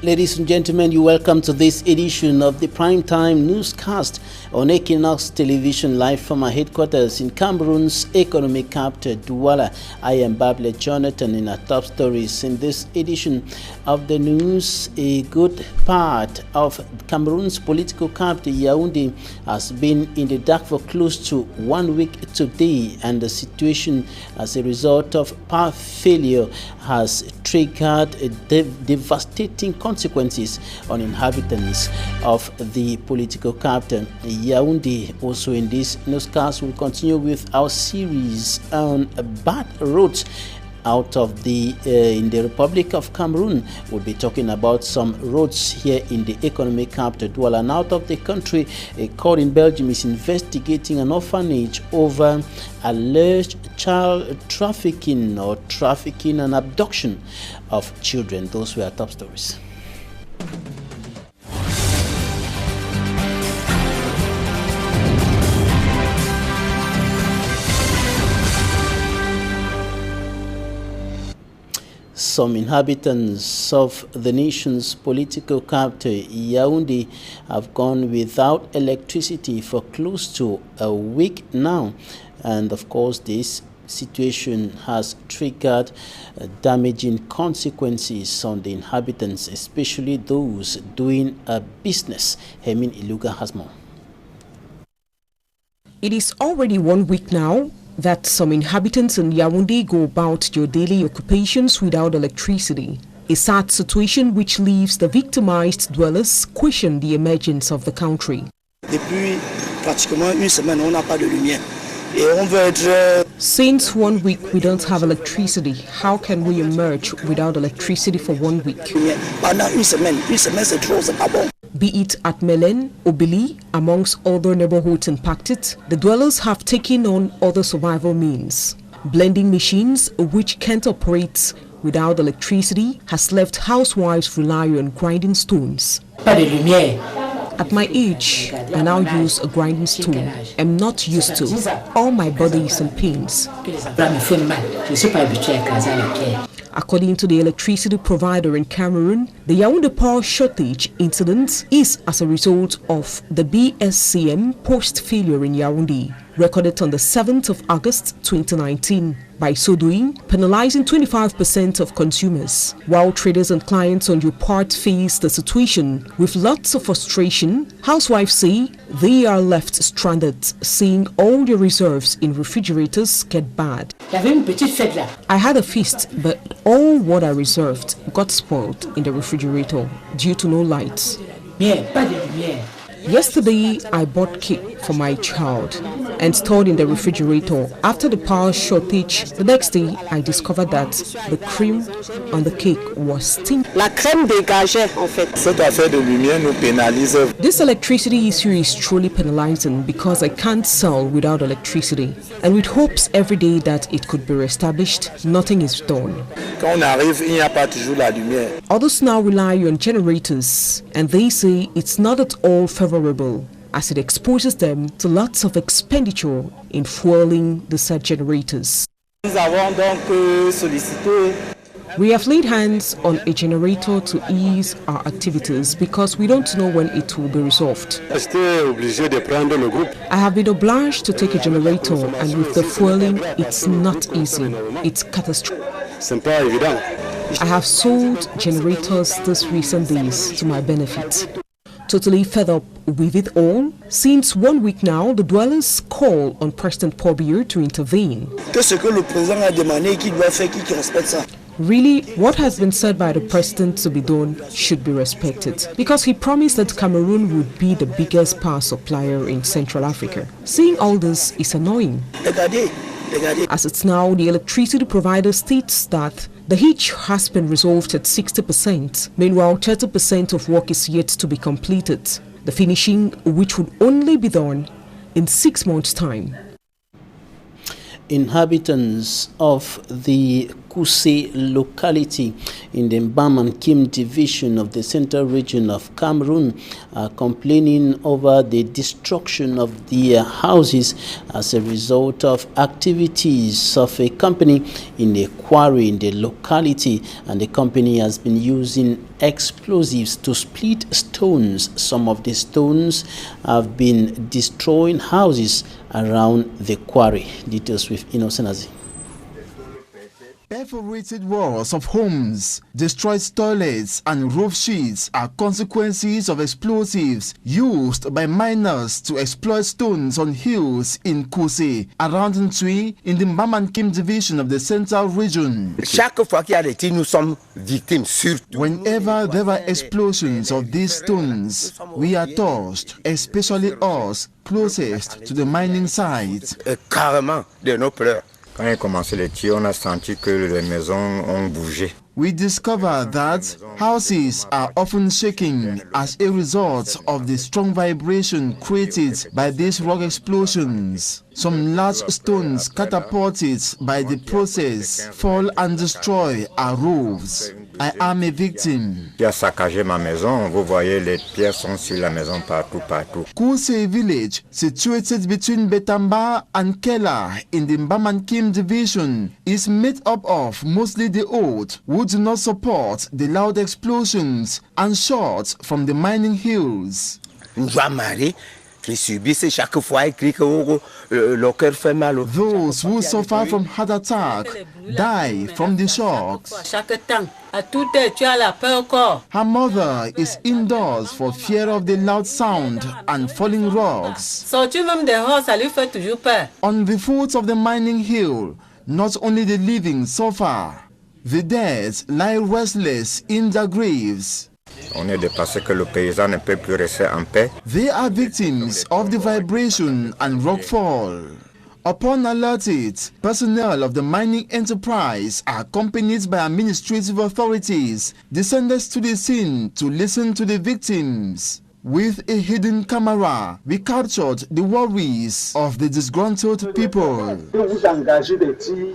Ladies and gentlemen, you're welcome to this edition of the Primetime Newscast on Equinox Television, live from our headquarters in Cameroon's economic capital, Douala. I am Babler Jonathan. In our top stories in this edition of the news, a good part of Cameroon's political capital, Yaoundé, has been in the dark for close to 1 week today, and the situation as a result of power failure has triggered a devastating consequences on inhabitants of the political capital, Yaoundé. Also in this newscast, we'll continue with our series on bad roads out of the in the Republic of Cameroon. We'll be talking about some roads here in the economic capital, Douala. And out of the country, a court in Belgium is investigating an orphanage over alleged child trafficking or trafficking and abduction of children. Those were our top stories. Some inhabitants of the nation's political capital, Yaoundé, have gone without electricity for close to a week now. And of course, this situation has triggered damaging consequences on the inhabitants, especially those doing a business. Hemin Iluga has more. It is already 1 week now that some inhabitants in Yaoundé go about their daily occupations without electricity. A sad situation which leaves the victimized dwellers question the emergence of the country. Depuis pratiquement une semaine, on n'a pas de lumière. Et on veut être... Since 1 week we don't have electricity, how can we emerge without electricity for 1 week? Pendant une semaine c'est trop, c'est pas bon. Be it at Melen, Obili, amongst other neighborhoods impacted, the dwellers have taken on other survival means. Blending machines, which can't operate without electricity, has left housewives rely on grinding stones. At my age, I now use a grinding stone. I'm not used to. All my body is in pains. According to the electricity provider in Cameroon, the Yaoundé power shortage incident is as a result of the BSCM post failure in Yaoundé, recorded on the 7th of August 2019. By so doing, penalizing 25% of consumers, while traders and clients on your part face the situation with lots of frustration. Housewives say they are left stranded, seeing all their reserves in refrigerators get bad. I had a feast, but all what I reserved got spoiled in the refrigerator due to no lights. Yesterday, I bought cake for my child and stored in the refrigerator. After the power shortage, the next day, I discovered that the cream on the cake was stinky. La crème dégagée, en fait. Cette affaire de lumière nous pénalise. This electricity issue is truly penalizing because I can't sell without electricity. And with hopes every day that it could be reestablished, nothing is done. Quand on arrive, il n'y a pas toujours la lumière. Others now rely on generators, and they say it's not at all favorable, as it exposes them to lots of expenditure in fueling the said generators. Nous avons donc sollicité. We have laid hands on a generator to ease our activities because we don't know when it will be resolved. I have been obliged to take a generator, and with the fueling, it's not easy. It's catastrophic. I have sold generators this recent days to my benefit. Totally fed up with it all, since 1 week now, the dwellers call on President Paul Biya to intervene. Really, what has been said by the president to be done should be respected, because he promised that Cameroon would be the biggest power supplier in Central Africa. Seeing all this is annoying. As it's now, the electricity provider states that the hitch has been resolved at 60%. Meanwhile, 30% of work is yet to be completed, the finishing which would only be done in 6 months' time. Inhabitants of the Kuse locality in the Mbam division of the Central Region of Cameroon are complaining over the destruction of their houses as a result of activities of a company in a quarry in the locality, and the company has been using explosives to split stones. Some of the stones have been destroying houses around the quarry. Details with EQUINOXE. Perforated walls of homes, destroyed toilets and roof sheets are consequences of explosives used by miners to exploit stones on hills in Kuse, around Ntui, in the Mbam division of the Central Region. Whenever there are explosions of these stones, we are touched, especially us closest to the mining site. Quand il a commencé les tirs, on a senti que les maisons ont bougé. We discover that houses are often shaking as a result of the strong vibration created by these rock explosions. Some large stones catapulted by the process fall and destroy our roofs. I am a victim. Qui a saccagé ma maison, vous voyez les pierres sont sur la maison partout. Kuse village, situated between Betamba and Kela in the Mbam division, is made up of mostly the old who do not support the loud explosions and shots from the mining hills. Those who suffer from heart attack die from the shocks. Her mother is indoors for fear of the loud sound and falling rocks. On the foot of the mining hill, not only the living suffer, the dead lie restless in their graves. On est dépassé que le paysan ne peut plus rester en paix. They are victims of the vibration and rockfall. Upon alerted, personnel of the mining enterprise, accompanied by administrative authorities, descended to the scene to listen to the victims. With a hidden camera, we captured the worries of the disgruntled people.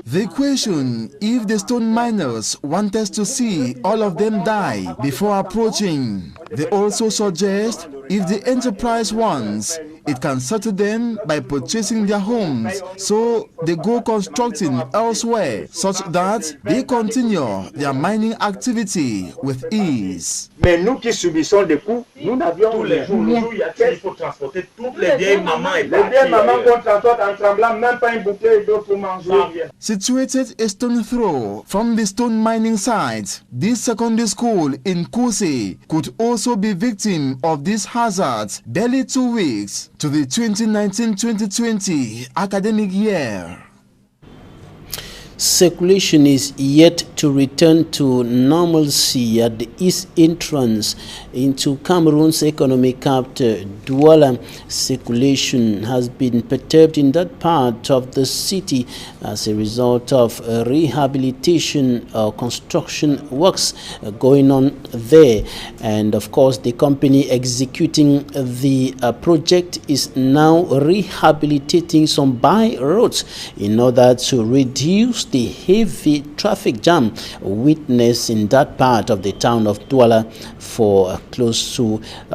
They question if the stone miners want us to see all of them die before approaching. They also suggest if the enterprise wants, it can settle them by purchasing their homes, so they go constructing elsewhere such that they continue their mining activity with ease. Mais nous qui subissons des coups, nous n'avions tous les jours, il faut transporter toutes les vieilles mamans et les vieilles mamans qu'on transporte en tremblant, même pas une bouteille d'eau pour manger. Situated a stone throw from the stone mining site, this secondary school in Kuse could also be victim of this hazard barely 2 weeks to the 2019-2020 academic year. Circulation is yet to return to normalcy at the east entrance into Cameroon's economic capital, Douala. Circulation has been perturbed in that part of the city as a result of rehabilitation or construction works going on there. And of course, the company executing the project is now rehabilitating some by roads in order to reduce the heavy traffic jam witnessed in that part of the town of Douala for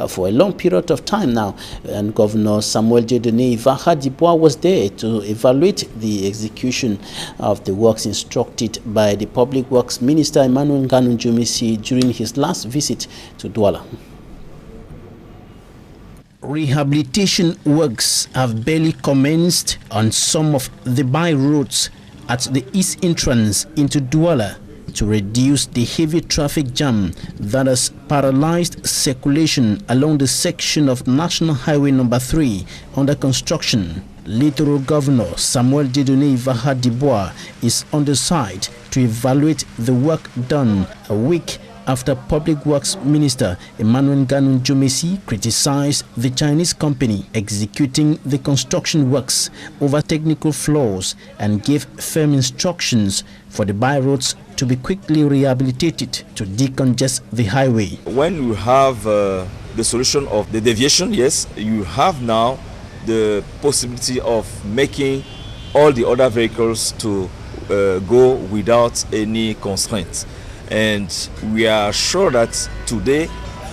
for a long period of time now. And Governor Samuel Vahadibois was there to evaluate the execution of the works instructed by the Public Works Minister Emmanuel Ngannou during his last visit to Douala. Rehabilitation works have barely commenced on some of the by roads at the east entrance into Douala to reduce the heavy traffic jam that has paralyzed circulation along the section of National Highway number 3 under construction. Littoral Governor Samuel Vahadibois is on the site to evaluate the work done a week after Public Works Minister Emmanuel Ngannou criticized the Chinese company executing the construction works over technical flaws and gave firm instructions for the by roads to be quickly rehabilitated to decongest the highway. When you have the solution of the deviation, yes, you have now the possibility of making all the other vehicles to go without any constraints. And we are sure that today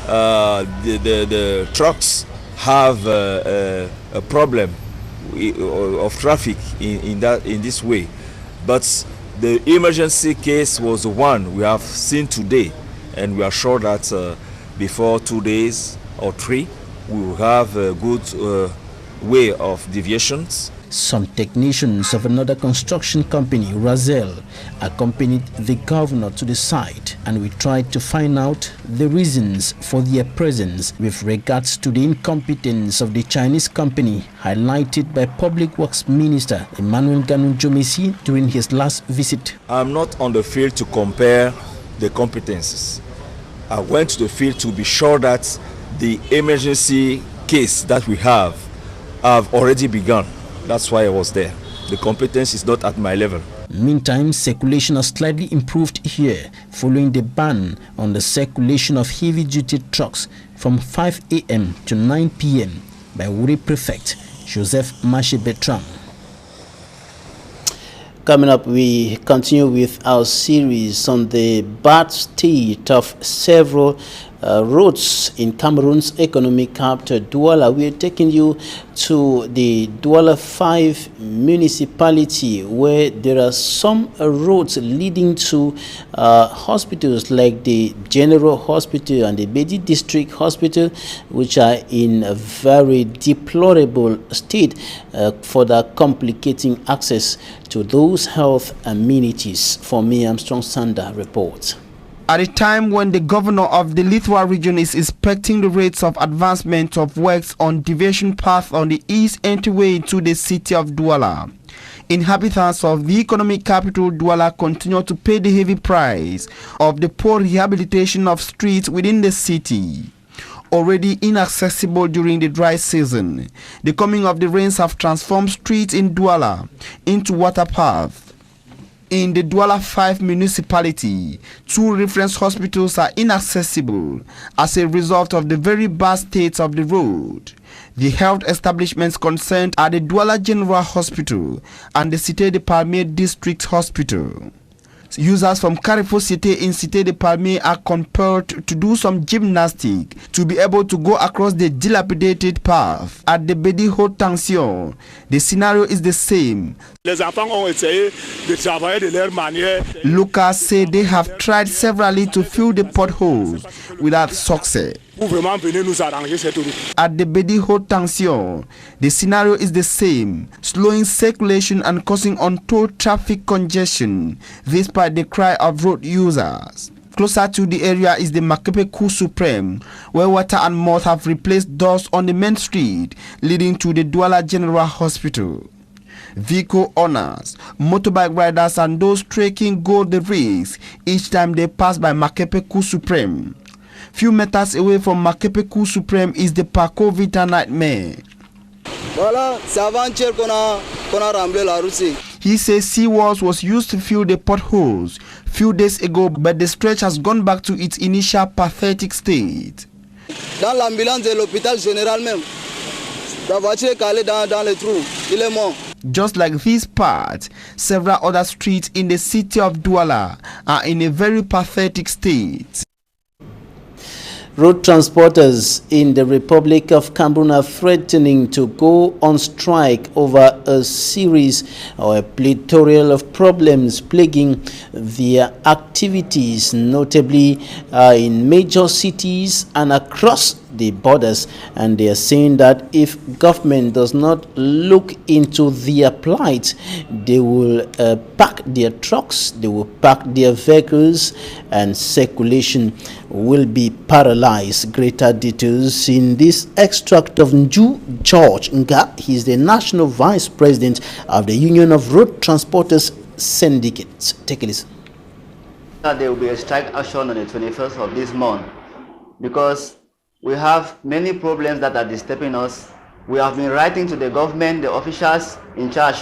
the trucks have a problem of traffic in this way. But the emergency case was one we have seen today, and we are sure that before 2 days or 3, we will have a good way of deviations. Some technicians of another construction company, Razel, accompanied the governor to the site, and we tried to find out the reasons for their presence with regards to the incompetence of the Chinese company highlighted by Public Works Minister Emmanuel Ganun-Jomesi during his last visit. I'm not on the field to compare the competences. I went to the field to be sure that the emergency case that we have already begun. That's why I was there. The competence is not at my level. Meantime, circulation has slightly improved here following the ban on the circulation of heavy-duty trucks from 5 a.m. to 9 p.m. by Wuri Prefect Joseph Mache Bertram. Coming up, we continue with our series on the bad state of several roads in Cameroon's economic capital, Douala. We are taking you to the Douala 5 municipality, where there are some roads leading to hospitals like the General Hospital and the Bedi District Hospital, which are in a very deplorable state, further complicating access to those health amenities. For me, Armstrong Sander reports. At a time when the governor of the Lithwa region is inspecting the rates of advancement of works on deviation path on the east entryway into the city of Douala, inhabitants of the economic capital Douala continue to pay the heavy price of the poor rehabilitation of streets within the city. Already inaccessible during the dry season, the coming of the rains have transformed streets in Douala into water paths. In the Douala 5 municipality, 2 reference hospitals are inaccessible as a result of the very bad state of the road. The health establishments concerned are the Douala General Hospital and the Cité de Palmier District Hospital. Users from Carrefour Cité in Cité de Palmier are compelled to do some gymnastics to be able to go across the dilapidated path. At the Bedi Haute Tension, the scenario is the same. Locals say they have tried severally to fill the potholes without success. At the Bedi Haute Tension, the scenario is the same, slowing circulation and causing untold traffic congestion, despite the cry of road users. Closer to the area is the Makepe Cour Supreme, where water and mud have replaced doors on the main street leading to the Douala General Hospital. Vehicle owners, motorbike riders and those trekking go the risk each time they pass by Makepe Cour Supreme. Few meters away from Makepe Cour Supreme is the Paco Vita nightmare. He says seawalls was used to fill the potholes few days ago, but the stretch has gone back to its initial pathetic state. Dans l'ambulance de l'hôpital général même, la voiture est calée dans le trou, il est mort. Just like this part, several other streets in the city of Douala are in a very pathetic state. Road transporters in the Republic of Cameroon are threatening to go on strike over a series or a plethora of problems plaguing their activities, notably in major cities and across the borders. And they are saying that if government does not look into their plight, they will pack their trucks, they will pack their vehicles, and circulation will be paralyzed. Greater details in this extract of Nju George Nga. He is the National Vice President of the Union of Road Transporters Syndicates. Take a listen. There will be a strike action on the 21st of this month because we have many problems that are disturbing us. We have been writing to the government, the officials in charge,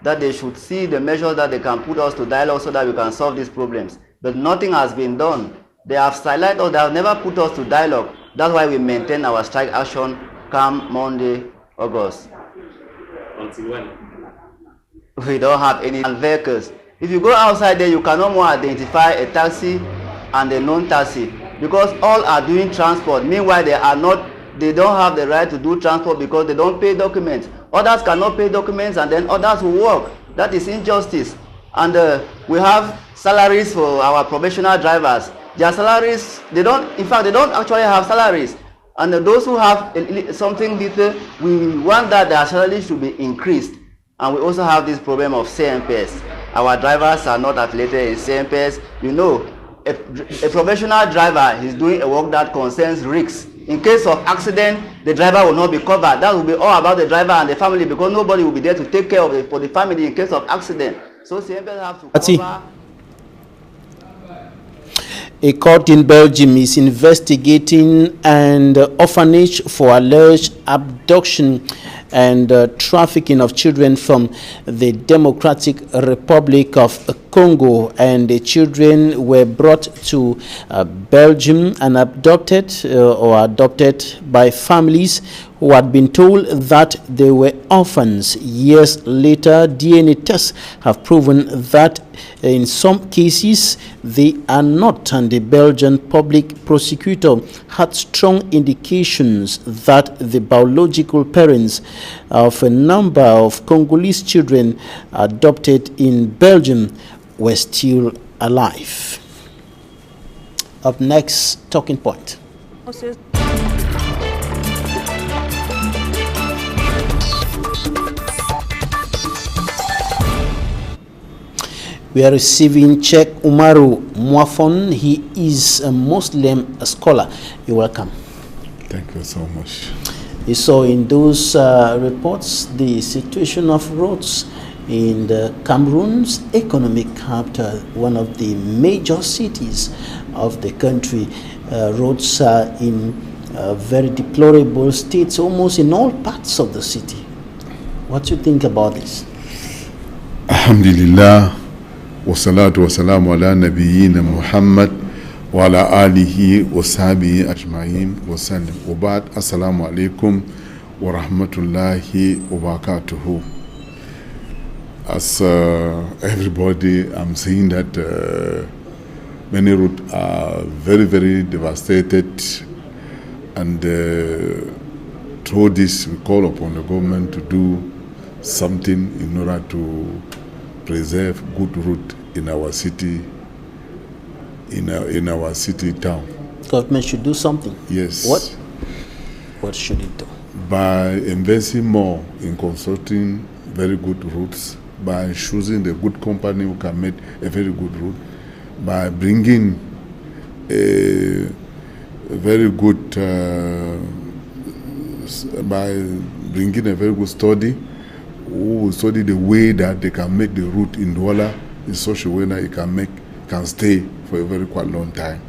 that they should see the measures that they can put us to dialogue so that we can solve these problems. But nothing has been done. They have silenced us, they have never put us to dialogue. That's why we maintain our strike action come Monday, August. Until when? We don't have any vehicles. If you go outside there, you cannot more identify a taxi and a non-taxi, because all are doing transport. Meanwhile, they don't have the right to do transport because they don't pay documents. Others cannot pay documents, and then others will work. That is injustice. And we have salaries for our professional drivers. Their salaries, they don't actually have salaries. And those who have something little, we want that their salaries should be increased. And we also have this problem of CMPS. Our drivers are not affiliated in CMPS. You know, a professional driver is doing a work that concerns risks. In case of accident, the driver will not be covered. That will be all about the driver and the family, because nobody will be there to take care of for the family in case of accident. So CMPS have to cover. A court in Belgium is investigating an orphanage for alleged abduction and trafficking of children from the Democratic Republic of Congo, and the children were brought to Belgium and adopted by families who had been told that they were orphans. Years later, DNA tests have proven that in some cases they are not, and the Belgian public prosecutor had strong indications that the biological parents of a number of Congolese children adopted in Belgium were still alive. Up next, Talking Point. We are receiving Sheikh Umaru Mwafon. He is a Muslim scholar. You're welcome. Thank you so much. You saw in those reports the situation of roads in the Cameroon's economic capital, one of the major cities of the country. Roads are in very deplorable states almost in all parts of the city. What do you think about this? Alhamdulillah, wa salatu wa salamu ala nabiyyina Muhammad wa ala alihi wa sahbihi ajma'in wa sallam. Wa ba'd, assalamu alaikum wa rahmatullahi wa barakatuhu. As everybody, I'm seeing that many roads are very, very devastated, and through this we call upon the government to do something in order to preserve good route in our city, in our city town. Government should do something. Yes. What should it do? By investing more in constructing very good routes, by choosing the good company who can make a very good route, by bringing a very good study, who will study the way that they can make the route in Douala in such a way that it can stay for a very quite long time.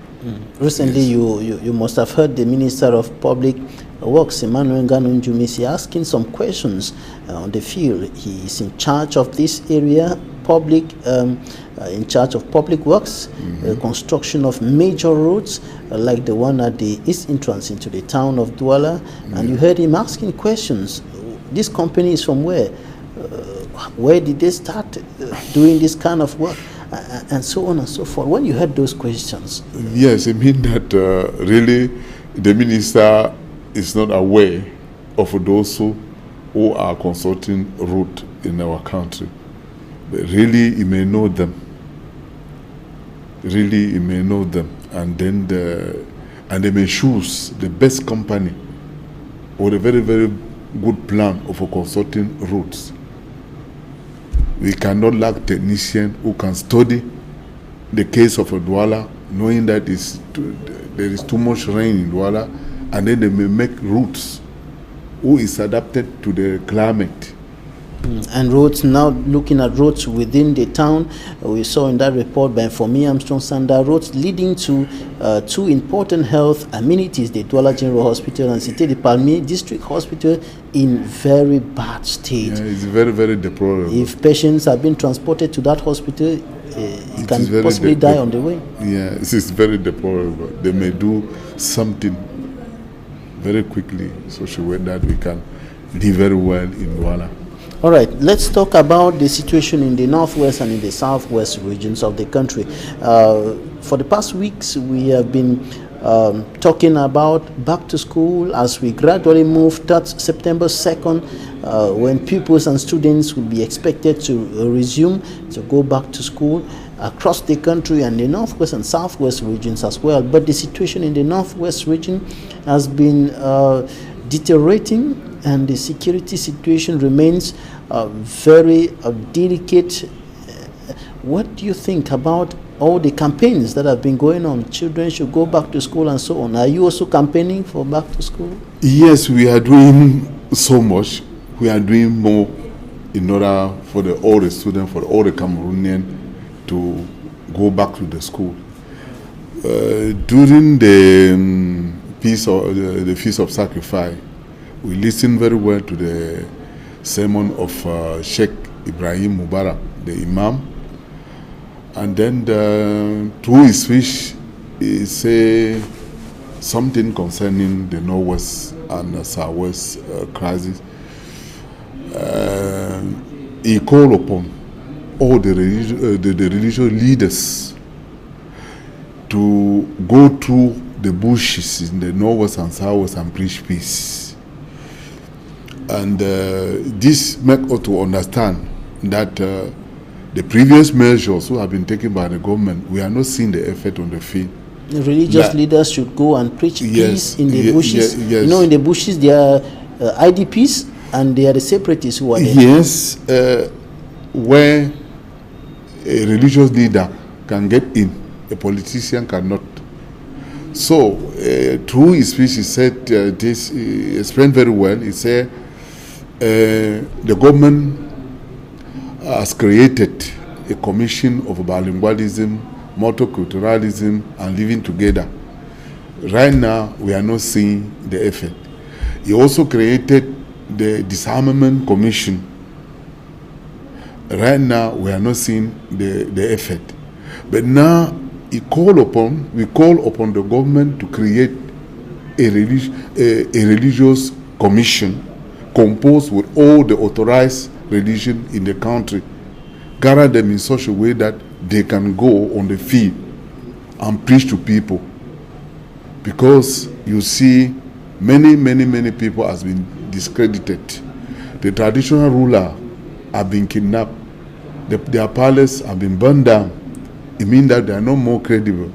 Recently, yes. you must have heard the Minister of Public Works, Emmanuel Ngannou-Njumisi, asking some questions on the field. He is in charge of this area, in charge of public works, construction of major roads like the one at the east entrance into the town of Douala. And you heard him asking questions. This company is from where? Where did they start doing this kind of work? And so on and so forth. When you heard those questions? Yes, I mean that really the minister is not aware of those who are constructing route in our country. But really, he may know them. Really, he may know them. And then they may choose the best company or a very, very good plan of constructing routes. We cannot lack technicians who can study the case of a Douala, knowing that there is too much rain in Douala, and then they may make routes who is adapted to the climate. And roads, now looking at roads within the town, we saw in that report by Fomi Armstrong Sanda, roads leading to two important health amenities, the Douala General Hospital and Cité de Palmiers District Hospital, in very bad state. Yeah, it's very, very deplorable. If patients are being transported to that hospital, it can possibly die on the way. Yeah, it is very deplorable. They may do something very quickly, such a way that we can live very well in Douala. All right, let's talk about the situation in the northwest and in the southwest regions of the country. For the past weeks, we have been talking about back to school as we gradually move towards September 2nd, when pupils and students will be expected to resume to go back to school across the country and the northwest and southwest regions as well. But the situation in the northwest region has been deteriorating, and the security situation remains very delicate. What do you think about all the campaigns that have been going on? Children should go back to school and so on. Are you also campaigning for back to school? Yes, we are doing so much. We are doing more in order for all the students, for all the Cameroonians to go back to the school. During the Feast of Sacrifice, we listened very well to the sermon of Sheikh Ibrahim Mubarak, the Imam, and then through his speech, he said something concerning the Northwest and Southwest crisis. He called upon all the religious leaders to go through the bushes in the Northwest and Southwest and preach peace. And this makes us to understand that the previous measures who have been taken by the government, we are not seeing the effect on the field. The religious leaders should go and preach peace in the bushes. You know, in the bushes there are IDPs and they are the separatists who are there. Yes, where a religious leader can get in, a politician cannot. So, through his speech, he said this, he explained very well. He said the government has created a commission of bilingualism, multiculturalism, and living together. Right now, we are not seeing the effect. He also created the disarmament commission. Right now, we are not seeing the effect. But now, we call upon the government to create a religious commission composed with all the authorized religion in the country, gather them in such a way that they can go on the field and preach to people. Because you see, many people has been discredited. The traditional ruler have been kidnapped. Their palace have been burned down. It means that they are no more credible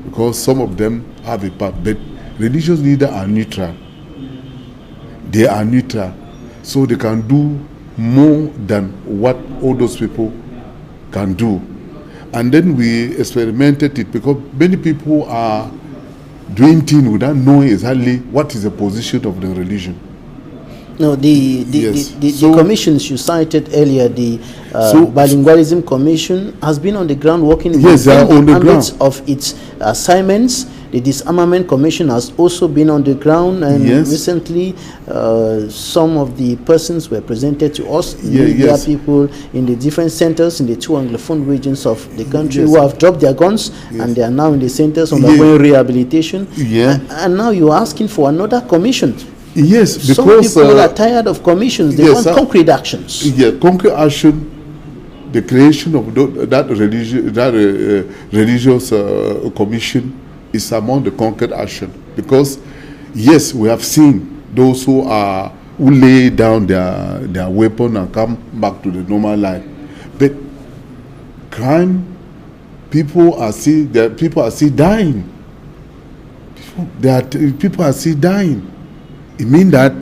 because some of them have a part. But religious leaders are neutral. They are neutral. So they can do more than what all those people can do. And then we experimented it because many people are doing things without knowing exactly what is the position of the religion. No, the commissions you cited earlier, the bilingualism commission has been on the ground working in the ambit of its assignments. The disarmament commission has also been on the ground, and recently some of the persons were presented to us. There are people in the different centers in the two Anglophone regions of the country who have dropped their guns and they are now in the centers undergoing rehabilitation. And now you are asking for another commission. Yes, because some people are tired of commissions. They want concrete actions. Yeah, concrete action. The creation of that religious commission is among the concrete action. Because yes, we have seen those who lay down their weapon and come back to the normal life. But crime, people are still dying. People are still dying. It means that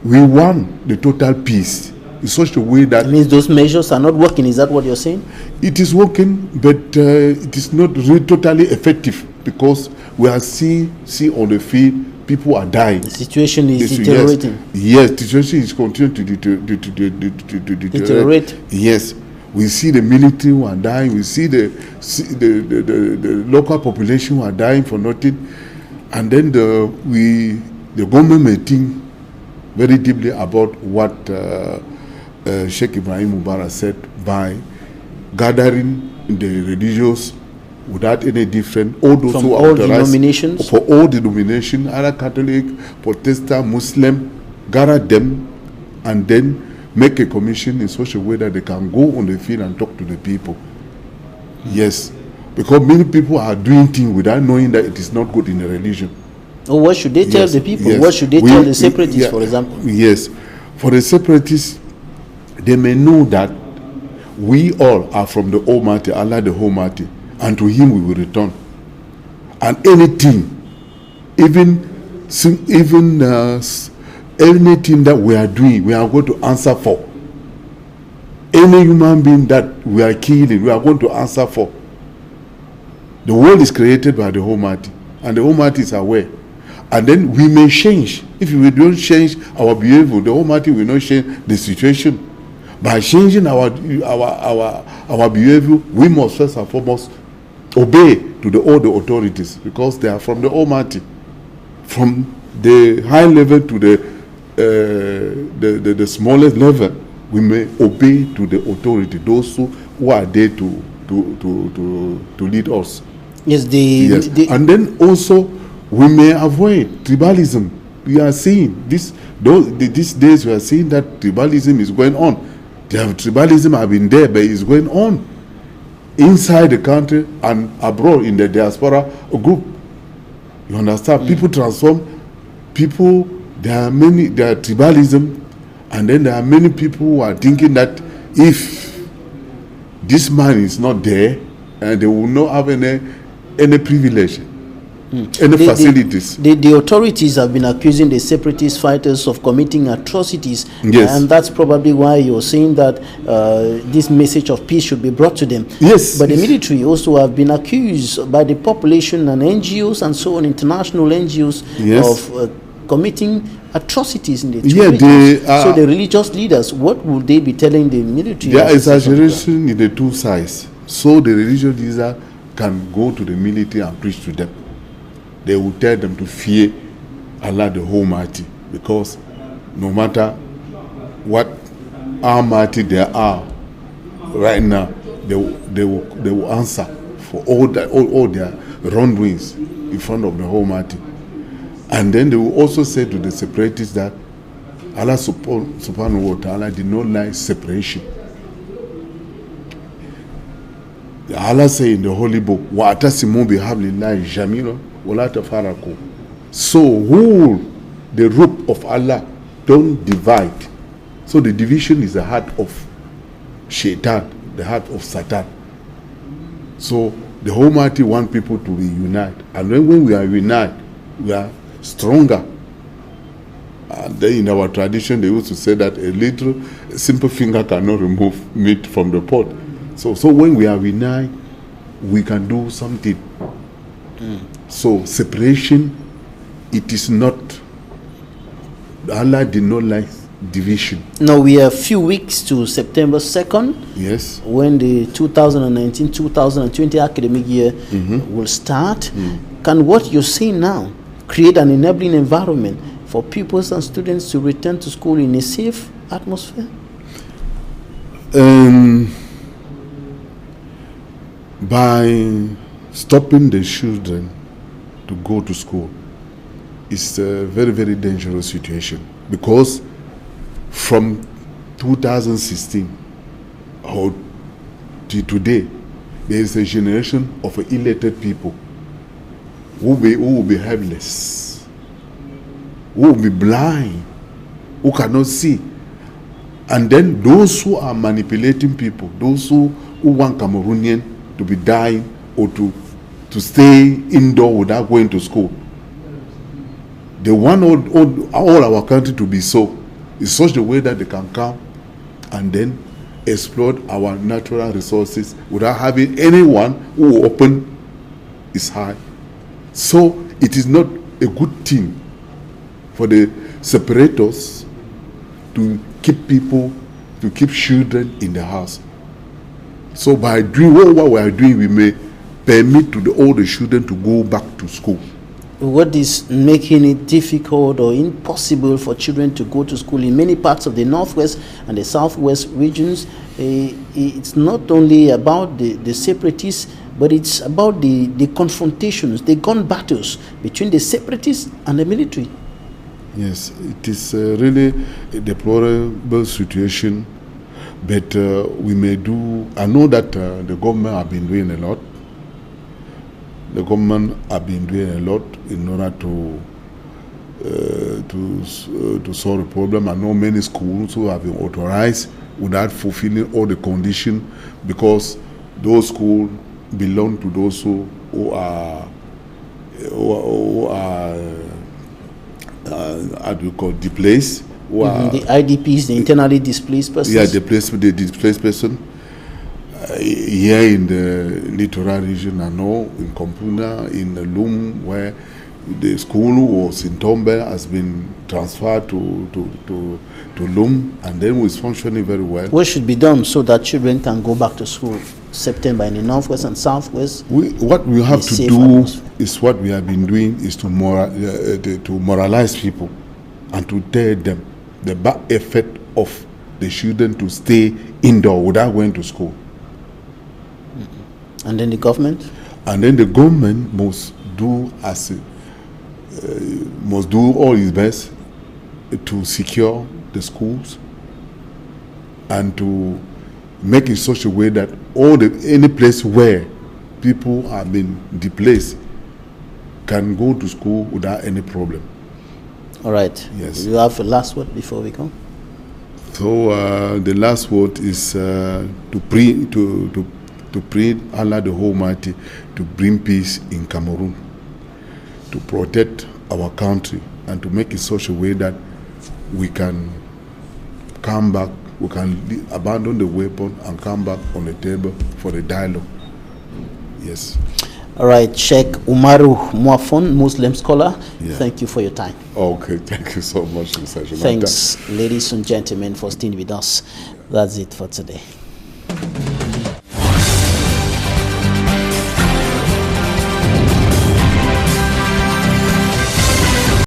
we want the total peace in such a way that... It means those measures are not working. Is that what you're saying? It is working, but it is not really totally effective because we are see on the field, people are dying. The situation is deteriorating. Yes, the situation is continuing to deteriorate. Yes. We see the military who are dying. We see the local population who are dying for nothing. And then the government may think very deeply about what Sheikh Ibrahim Mubarak said by gathering the religious without any different, all those from who all are denominations, for all denominations, either Catholic, Protestant, Muslim, gather them and then make a commission in such a way that they can go on the field and talk to the people. Yes, because many people are doing things without knowing that it is not good in the religion. Or what should they tell the people? What should they tell the separatists, for example? Yes, for the separatists, they may know that we all are from the Almighty, Allah the Almighty, and to Him we will return. And anything, even anything that we are doing, we are going to answer for. Any human being that we are killing, we are going to answer for. The world is created by the Almighty, and the Almighty is aware. And then we may change. If we don't change our behavior, the Almighty will not change the situation. By changing our behavior, we must first and foremost obey to all the authorities, because they are from the Almighty. From the high level to the smallest level, we may obey to the authority, those who are there to lead us. Yes, and then also we may avoid tribalism. We are seeing these days. We are seeing that tribalism is going on. Tribalism have been there, but it's going on inside the country and abroad in the diaspora group. You understand? People transform. There are tribalism, and then there are many people who are thinking that if this man is not there, they will not have any privilege. Any facilities. The authorities have been accusing the separatist fighters of committing atrocities, and that's probably why you're saying that this message of peace should be brought to them. Yes. But the military also have been accused by the population and NGOs and so on, international NGOs, of committing atrocities in the territories. So the religious leaders, what would they be telling the military? There is exaggeration in the two sides. So the religious leader can go to the military and preach to them. They will tell them to fear Allah the Almighty, because no matter what Almighty they are right now, they will answer for all their wrongdoings in front of the Almighty. And then they will also say to the separatists that Allah subhanahu wa ta'ala did not like separation. Allah says in the Holy Book, وَأَتَسِمُوا بِحَبْلِ اللَّهِ جَمِيعًا وَلَا تَفَرَّقُوا. So hold the rope of Allah, don't divide. So the division is the heart of Shaitan, the heart of Satan. So the Almighty wants people to be united, and when we are united, we are stronger. And then in our tradition, they used to say that a simple finger cannot remove meat from the pot. So when we are united, we can do something. So separation, it is not. Allah did not like division. Now we are a few weeks to September 2nd. Yes. When the 2019-2020 academic year will start. Can what you're saying now create an enabling environment for pupils and students to return to school in a safe atmosphere? By stopping the children to go to school, it's a very, very dangerous situation, because from 2016 or to today, there is a generation of illiterate people who will be helpless, who will be blind, who cannot see. And then those who are manipulating people, those who want Cameroonian to be dying or to stay indoor without going to school, they want all our country to be so, in such a way that they can come and then exploit our natural resources without having anyone who will open his heart. So it is not a good thing for the separators to keep children in the house. So by doing what we are doing, we may permit to all the children to go back to school. What is making it difficult or impossible for children to go to school in many parts of the northwest and the southwest regions? It's not only about the separatists, but it's about the confrontations, the gun battles between the separatists and the military. Yes, it is really a deplorable situation, but we may do. I know that the government have been doing a lot. The government have been doing a lot in order to solve the problem. I know many schools who have been authorized without fulfilling all the conditions, because those schools belong to those who are how do you call it, displaced? The IDPs, the internally displaced persons. Yeah, the displaced person. Here in the littoral region, I know, in Kompuna, in Lum, where the school was in Tombe has been transferred to Lum, and then was functioning very well. What should be done so that children can go back to school September in the northwest and southwest? What we have to do is what we have been doing is to moralize people and to tell them the bad effect of the children to stay indoor without going to school. And then the government? And then the government must do must do all its best to secure the schools and to make it such a way that any place where people have been displaced can go to school without any problem. All right. Yes. You have a last word before we go? So the last word is to pray Allah the Almighty to bring peace in Cameroon, to protect our country, and to make it such a way that we can come back, we can abandon the weapon and come back on the table for the dialogue. Yes. All right, Sheikh Umaru Muafon, Muslim scholar, thank you for your time. Okay, thank you so much, Mr. Jonathan. Thanks, ladies and gentlemen, for staying with us. That's it for today.